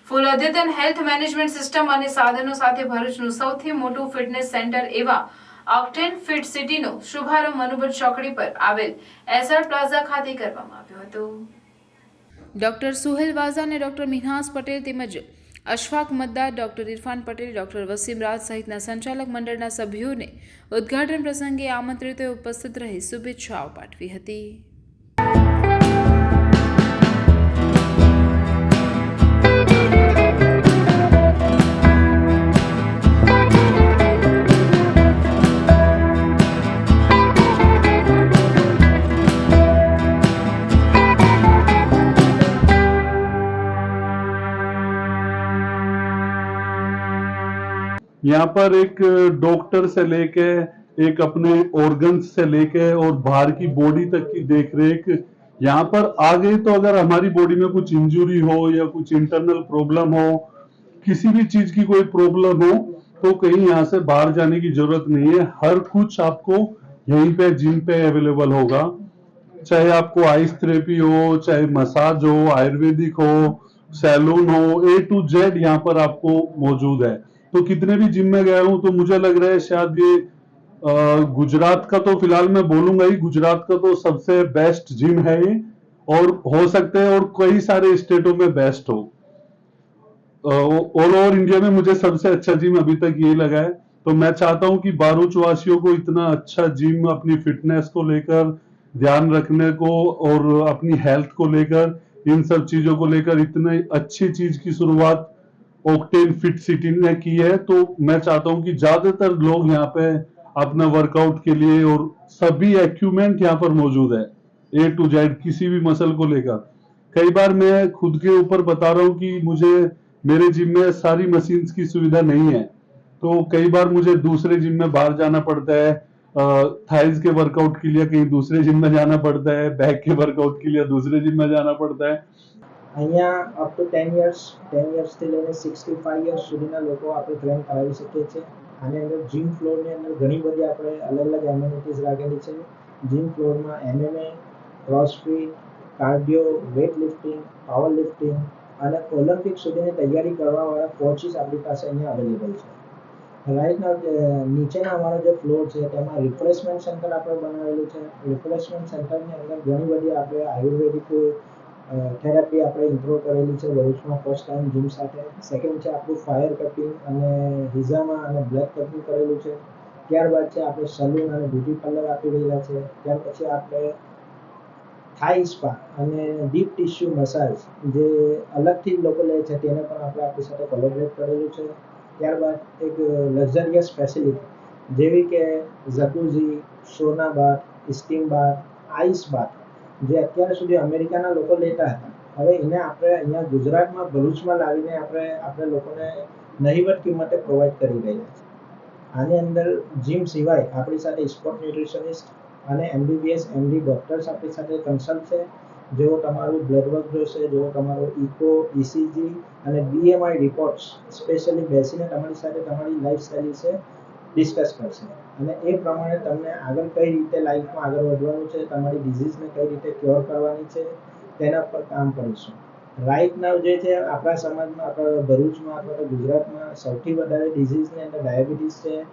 ફૂલ અદ્યતન health management system અને સાધનો સાથે ભરૂચનું સૌથી મોટું ફિટનેસ સેન્ટર એવા ઓક્ટેન ફિટ સિટીનો શુભારંભ મનુબટ ચોકડી પર આવેલ એસઆર પ્લાઝા ખાતે કરવામાં આવ્યો હતો. ડોક્ટર સુહેલ વાઝા અને ડોક્ટર મિન્હાસ પટેલ તેમજ અશફાક મદ્દાર, ડોક્ટર ઇરફાન પટેલ, ડોક્ટર વસીમ રાજ સહિતના સંચાલક મંડળના સભ્યોને ઉદ્ઘાટન પ્રસંગે આમંત્રિતોએ ઉપસ્થિત રહી શુભેચ્છાઓ પાઠવી હતી. यहाँ पर एक डॉक्टर से लेके एक अपने ऑर्गन्स से लेके और बाहर की बॉडी तक की देख रेख यहाँ पर आ गई तो अगर हमारी बॉडी में कुछ इंजुरी हो या कुछ इंटरनल प्रॉब्लम हो, किसी भी चीज की कोई प्रॉब्लम हो, तो कहीं यहाँ से बाहर जाने की जरूरत नहीं है. हर कुछ आपको यहीं पे जिम पे अवेलेबल होगा. चाहे आपको आइस थेरेपी हो, चाहे मसाज हो, आयुर्वेदिक हो, सैलून हो, ए टू जेड यहाँ पर आपको मौजूद है. तो कितने भी जिम में गया हूं तो मुझे लग रहा है शायद ये गुजरात का तो फिलहाल मैं बोलूंगा ही, गुजरात का तो सबसे बेस्ट जिम है ये, और हो सकते हैं और कई सारे स्टेटों में बेस्ट हो. ऑल ओवर इंडिया में मुझे सबसे अच्छा जिम अभी तक ये लगा है. तो मैं चाहता हूं कि बारूच वासियों को इतना अच्छा जिम अपनी फिटनेस को लेकर, ध्यान रखने को और अपनी हेल्थ को लेकर, इन सब चीजों को लेकर इतनी अच्छी चीज की शुरुआत ऑक्टेन फिट सिटी ने की है. तो मैं चाहता हूं कि ज्यादातर लोग यहाँ पे अपना वर्कआउट के लिए, और सभी इक्विपमेंट यहाँ पर मौजूद है ए टू जेड किसी भी मसल को लेकर. कई बार मैं खुद के ऊपर बता रहा हूँ कि मुझे मेरे जिम में सारी मशीन्स की सुविधा नहीं है, तो कई बार मुझे दूसरे जिम में बाहर जाना पड़ता है. थाइज के वर्कआउट के लिए कहीं दूसरे जिम में जाना पड़ता है, बैक के वर्कआउट के लिए दूसरे जिम में जाना पड़ता है. અહીંયા અપ ટુ 10 યર્સથી લઈને 65 યર્સ સુધીના લોકો આપણે ટ્રેન કરાવી શકીએ છીએ. આની અંદર જીમ ફ્લોરની અંદર ઘણી બધી આપણે અલગ અલગ એમ્યુનિટીઝ રાખેલી છે. જીમ ફ્લોરમાં MMA, crossfit, cardio, weight lifting, power lifting અને ઓલિમ્પિક સુધીની તૈયારી કરવાવાળા કોચિસ આપણી પાસે અહીંયા અવેલેબલ છે. રાઈટના નીચેના અમારો જે ફ્લોર છે તેમાં રિફ્રેશમેન્ટ સેન્ટર આપણે બનાવેલું છે. રિફ્રેશમેન્ટ સેન્ટરની અંદર ઘણી બધી આપણે આયુર્વેદિક થેરાપી આપણે ઇમ્પ્રૂવ કરેલી છે ભરૂચમાં ફર્સ્ટ ટાઈમ જીમ સાથે. સેકન્ડ છે આપણું ફાયર કટિંગ અને હિઝામા અને બ્લેક કટિંગ કરેલું છે. ત્યારબાદ છે આપણે સલૂન અને બ્યુટી પાર્લર આપી રહ્યા છે. ત્યાર પછી આપણે થાઈ સ્પા અને ડીપ ટિશ્યુ મસાજ જે અલગથી લોકો લે છે તેને પણ આપણે આપણી સાથે કોલેબરેટ કરેલું છે. ત્યારબાદ એક લક્ઝરિયસ ફેસિલિટી જેવી કે જકુઝી, સોના બાથ, સ્ટીમ બાથ, આઈસ બાથ જે અત્યાર સુધી અમેરિકાના લોકો લેતા હતા, હવે એને આપણે અહીંયા ગુજરાતમાં ભરૂચમાં લાવીને આપણે લોકોને નહીવત કિંમતે પ્રોવાઈડ કરી રહ્યા છીએ. આની અંદર જીમ સિવાય આપણી સાથે સ્પોર્ટ ન્યુટ્રિશનિસ્ટ અને MBBS MD ડૉક્ટર્સ આપણી સાથે કન્સલ્ટ છે. જેઓ તમારું બ્લડ વર્ક જોશે, જેઓ તમારો ઇકો, ECG અને BMI રિપોર્ટ્સ સ્પેશિયલી બેસીને તમારી સાથે તમારી લાઈફસ્ટાઈલ વિશે ડિસ્કસ કરશે અને એ પ્રમાણે તમને આગળ કઈ રીતે લાઈફમાં આગળ વધવાનું છે, તમારી ડિઝીઝને કઈ રીતે ક્યોર કરવાની છે તેના પર કામ કરીશું. રાઈટ નાવ જે છે આપણા સમાજમાં, આપણા ભરૂચમાં અથવા તો ગુજરાતમાં સૌથી વધારે ડિઝીઝની અંદર ડાયાબિટીસ છે.